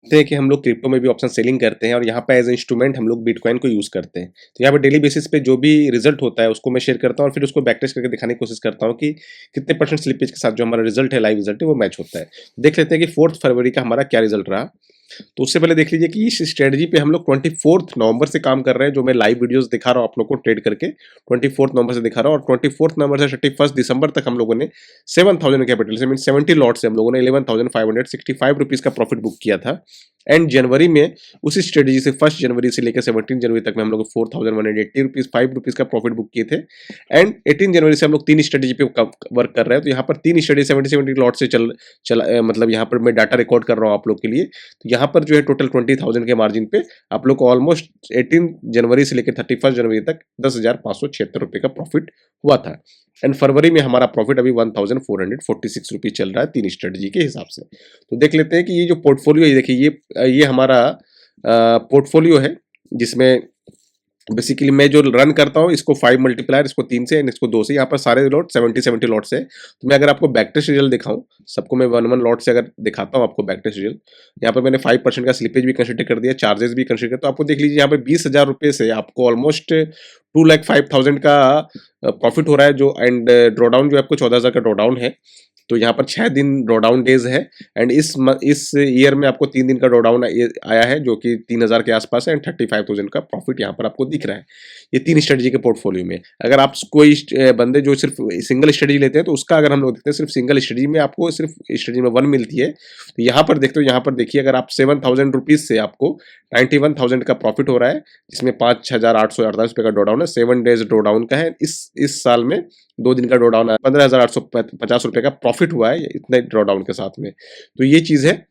हैं कि हम लोग क्रिप्टो में भी ऑप्शन सेलिंग करते हैं और यहाँ पे एज इंस्ट्रूमेंट हम लोग बिटकॉइन को यूज़ करते हैं। तो यहाँ पे डेली बेसिस पे जो भी रिजल्ट होता है उसको मैं शेयर करता हूँ और फिर उसको बैक टेस्ट करके दिखाने की कोशिश करता हूँ कि कितने परसेंट स्लिपेज के साथ जो हमारा रिजल्ट है, लाइव रिजल्ट है, वो मैच होता है। देख लेते हैं कि 4 फरवरी का हमारा क्या रिजल्ट रहा। तो उससे पहले देख लीजिए कि इस स्ट्रेटजी पे हम लोग 24 नवंबर से काम कर रहे हैं, जो मैं लाइव वीडियोस दिखा रहा हूँ आप लोग को ट्रेड करके 24 नवंबर से दिखा रहा हूँ, और 24 नवंबर से 31 दिसंबर तक हम लोगों ने 7000 कैपिटल से मीन 70 लॉट से हम लोगों ने 11,565 रुपीज का प्रॉफिट बुक किया था। एंड जनवरी में उसी स्ट्रेटजी से 1 जनवरी से लेकर 17 जनवरी तक में हम लोग 4180 रुपीज 5 रुपीज का प्रॉफिट बुक किए थे। एंड 18 जनवरी से हम लोग 3 स्ट्रेटजी पे वर्क कर रहे हैं। तो यहाँ पर 3 स्ट्रेटजी 70 लॉट से मतलब यहाँ पर मैं डाटा रिकॉर्ड कर रहा हूँ आप लोग के लिए। तो यहाँ पर जो है टोटल 20,000 के मार्जिन पे आप लोग को ऑलमोस्ट 18 जनवरी से लेकर 31 जनवरी तक 10,576 रुपए का प्रॉफिट हुआ था। एंड फरवरी में हमारा प्रॉफिट अभी 1,446 रुपीज चल रहा है 3 स्ट्रेटजी के हिसाब से। तो देख लेते हैं कि ये जो पोर्टफोलियो है, देखिए ये हमारा पोर्टफोलियो है, जिसमें बेसिकली मैं जो रन करता हूँ इसको 5 मल्टीप्लायर, इसको 3 से एंड इसको 2 से। यहाँ पर सारे लॉट 70 लॉट से। तो मैं अगर आपको बैक टेस्ट रिजल्ट दिखाऊं, सबको मैं 1 लॉट से अगर दिखाता हूँ आपको बैक टेस्ट रिजल्ट, यहाँ पर मैंने 5% का स्लिपेज भी कंसिडर कर दिया, चार्जेस भी कंसिडर कर। तो आपको देख लीजिए यहाँ पे 20,000 रुपये से आपको ऑलमोस्ट 2,05,000 का प्रॉफिट हो रहा है। जो एंड ड्रॉडाउन जो आपको 14,000 का ड्रॉडाउन है। तो यहाँ पर 6 दिन ड्रॉडाउन डेज है। एंड इस ईयर में आपको 3 दिन का ड्रॉडाउन आया है, जो कि 3,000 के आसपास है। एंड 35,000 का प्रॉफिट यहाँ पर आपको दिख रहा है। ये 3 स्ट्रेटजी के पोर्टफोलियो में। अगर आप कोई बंदे जो सिर्फ सिंगल स्ट्रेटजी लेते हैं, तो उसका अगर हम लोग देखते हैं सिर्फ सिंगल स्ट्रेटजी में आपको सिर्फ स्ट्रेटजी में 1 मिलती है। तो यहाँ पर देखते हो, यहाँ पर देखिए अगर आप 7,000 रुपीज से आपको 91,000 का प्रॉफिट हो रहा है, जिसमें 5,848 रुपये का ड्रॉडाउन है। 7 डेज ड्रॉडाउन का है। इस साल में 2 दिन का ड्रॉडाउन है, 15,850 रुपये का प्रॉफिट हुआ है इतने ड्रॉडाउन के साथ में। तो ये चीज़ है।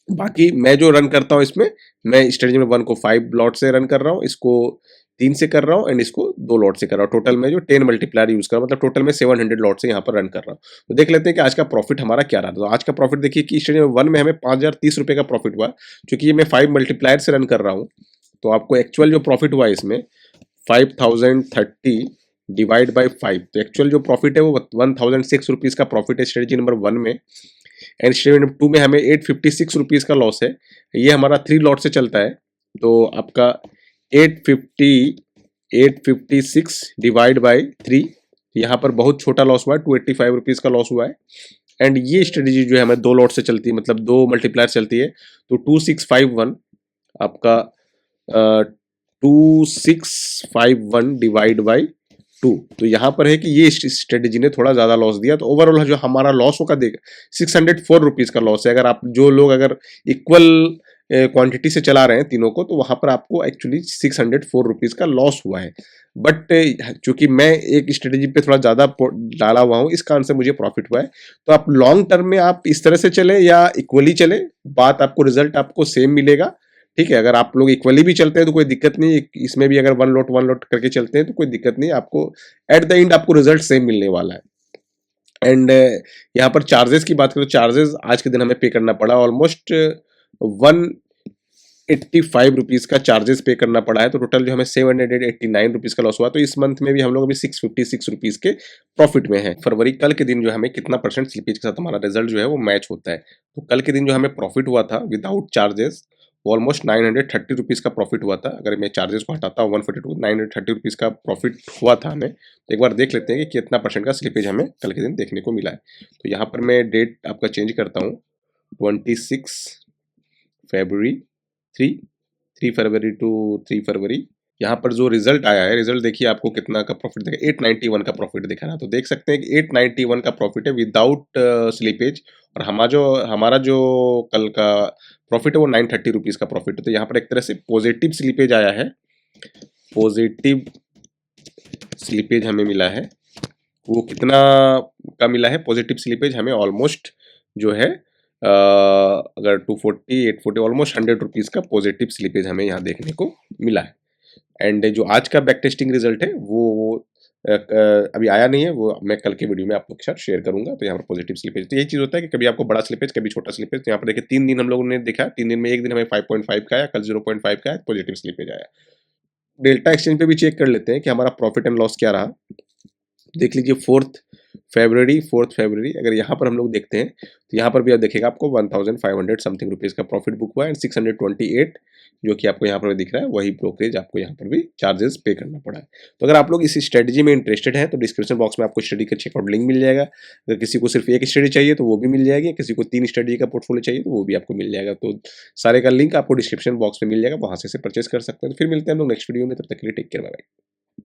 बाकी मैं जो रन करता हूँ इसमें, मैं स्ट्रेटजी में 1 को 5 लॉट से रन कर रहा हूँ, इसको 3 से कर रहा हूँ, एंड इसको 2 लॉट से कर रहा हूँ। टोटल में जो 10 मल्टीप्लायर यूज कर रहा हूँ, मतलब टोटल में 700 लॉट से यहाँ पर रन कर रहा हूँ। तो देख लेते हैं कि आज का प्रॉफिट हमारा क्या रहा। तो आज का प्रॉफिट देखिए कि स्ट्रेटजी में 1 में हमें 5,030 रुपये का प्रॉफिट हुआ, क्योंकि ये मैं 5 मल्टीप्लायर से रन कर रहा हूँ। तो आपको एक्चुअल जो प्रॉफिट हुआ इसमें 5,030 डिवाइड बाई 5, तो एक्चुअल जो प्रॉफिट है वो 1,006 रुपीज़ का प्रॉफिट है स्ट्रेटजी नंबर 1 में। एंड स्ट्रेटजी नंबर 2 में हमें 856 रुपीज़ का लॉस है। ये हमारा 3 लॉट से चलता है। तो आपका 856 डिवाइड बाई 3, यहाँ पर बहुत छोटा लॉस हुआ है, 285 रुपीज़ का लॉस हुआ है। एंड ये स्ट्रेटजी जो है हमें 2 लॉट से चलती है, मतलब 2 मल्टीप्लायर चलती है। तो 2651 आपका 2651 डिवाइड बाई 2। तो यहाँ पर है कि ये स्ट्रेटेजी ने थोड़ा ज़्यादा लॉस दिया। तो ओवरऑल जो हमारा लॉस होगा देगा 604 रुपीज़ का लॉस है। अगर आप जो लोग अगर इक्वल क्वांटिटी से चला रहे हैं तीनों को, तो वहाँ पर आपको एक्चुअली 604 रुपीज़ का लॉस हुआ है। बट चूंकि मैं एक स्ट्रेटेजी पे थोड़ा ज़्यादा डाला हुआ हूँ, इस कारण से मुझे प्रॉफिट हुआ है। तो आप लॉन्ग टर्म में आप इस तरह से चले या इक्वली चले, बात आपको रिजल्ट आपको सेम मिलेगा। ठीक है, अगर आप लोग इक्वली भी चलते हैं तो कोई दिक्कत नहीं। इसमें भी अगर 1 लॉट करके चलते हैं तो कोई दिक्कत नहीं, आपको एट द एंड आपको रिजल्ट सेम मिलने वाला है। एंड यहाँ पर चार्जेस की बात करें तो चार्जेस आज के दिन हमें पे करना पड़ा ऑलमोस्ट 185 रुपीज़ का चार्जेस पे करना पड़ा है। तो टोटल जो हमें 789 रुपीज़ का लॉस हुआ। तो इस मंथ में भी हम लोग अभी 656 रुपीज़ के प्रॉफिट में है। फरवरी कल के दिन जो हमें कितना परसेंट स्लिपेज के साथ हमारा रिजल्ट जो है वो मैच होता है। तो कल के दिन जो हमें प्रॉफिट हुआ था विदाउट चार्जेस, ऑलमोस्ट 930 रुपीज़ का प्रॉफिट हुआ था। अगर मैं चार्जेस को हटाता हूँ 142, 930 रुपीज़ का प्रॉफिट हुआ था हमें। तो एक बार देख लेते हैं कि कितना परसेंट का स्लिपेज हमें कल के दिन देखने को मिला है। तो यहाँ पर मैं डेट आपका चेंज करता हूँ, 26 फरवरी 3 फरवरी टू 3 फरवरी। यहाँ पर जो रिजल्ट आया है, रिजल्ट देखिए आपको कितना का प्रॉफिट दिखा, 891 का प्रॉफिट दिखा रहा है। तो देख सकते हैं कि 891 का प्रॉफिट है विदाउट स्लिपेज। और हमारा जो कल का प्रॉफिट है वो 930 रुपीज़ का प्रॉफिट है। तो यहाँ पर एक तरह से पॉजिटिव स्लिपेज आया है, पॉजिटिव स्लिपेज हमें मिला है। वो कितना का मिला है पॉजिटिव स्लिपेज हमें, ऑलमोस्ट जो है अगर 240 840 ऑलमोस्ट 100 रुपीज़ का पॉजिटिव स्लिपेज हमें यहाँ देखने को मिला है। एंड जो आज का बैक टेस्टिंग रिजल्ट है वो अभी आया नहीं है, वो मैं कल के वीडियो में आप लोग के साथ शेयर करूंगा। तो यहाँ पर पॉजिटिव स्लिपेज, तो यही चीज़ होता है कि कभी आपको बड़ा स्लिपेज कभी छोटा स्लिपेज। तो यहाँ पर देखिए 3 दिन हम लोगों ने देखा, 3 दिन में एक दिन हमें 5.5 का आया, कल 0.5 का आया, पॉजिटिव स्लिपेज आया। डेल्टा एक्सचेंज पे भी चेक कर लेते हैं कि हमारा प्रॉफिट एंड लॉस क्या रहा। देख लीजिए 4 फ़रवरी 4 फ़रवरी अगर यहाँ पर हम लोग देखते हैं, तो यहाँ पर भी आप देखिएगा आपको 1500 समथिंग रुपीज़ का प्रॉफ़िट बुक हुआ है एंड 628 जो कि आपको यहाँ पर दिख रहा है, वही ब्रोकरेज आपको यहाँ पर भी चार्जेस पे करना पड़ा है। तो अगर आप लोग इस स्ट्रेटजी में इंटरेस्टेड हैं, तो डिस्क्रिप्शन बॉक्स में आपको स्टडी का चेकआउट लिंक मिल जाएगा। अगर किसी को सिर्फ 1 स्टडी चाहिए, तो वो भी मिल जाएगी, किसी को 3 स्टडी का पोर्टफोलियो चाहिए, तो वो भी आपको मिल जाएगा। तो सारे का लिंक आपको डिस्क्रिप्शन बॉक्स में मिल जाएगा, वहाँ से इसे परचेज़ कर सकते हैं। तो फिर मिलते हैं हम लोग नेक्स्ट वीडियो में, तब तक के लिए टेक केयर, बाय बाय।